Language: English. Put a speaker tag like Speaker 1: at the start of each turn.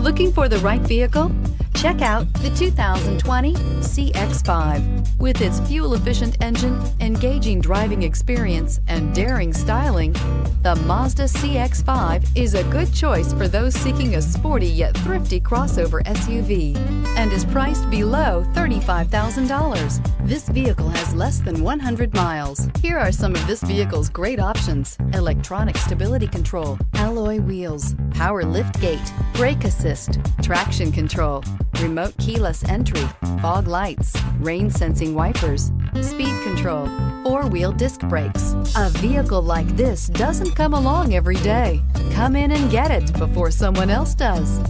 Speaker 1: Looking for the right vehicle? Check out the 2020 CX-5. With its fuel-efficient engine, engaging driving experience, and daring styling, the Mazda CX-5 is a good choice for those seeking a sporty yet thrifty crossover SUV and is priced below $35,000. This vehicle has less than 100 miles. Here are some of this vehicle's great options: electronic stability control, alloy wheels, power liftgate, brake assist, traction control, remote keyless entry, fog lights, rain sensing wipers, speed control, four-wheel disc brakes. A vehicle like this doesn't come along every day. Come in and get it before someone else does.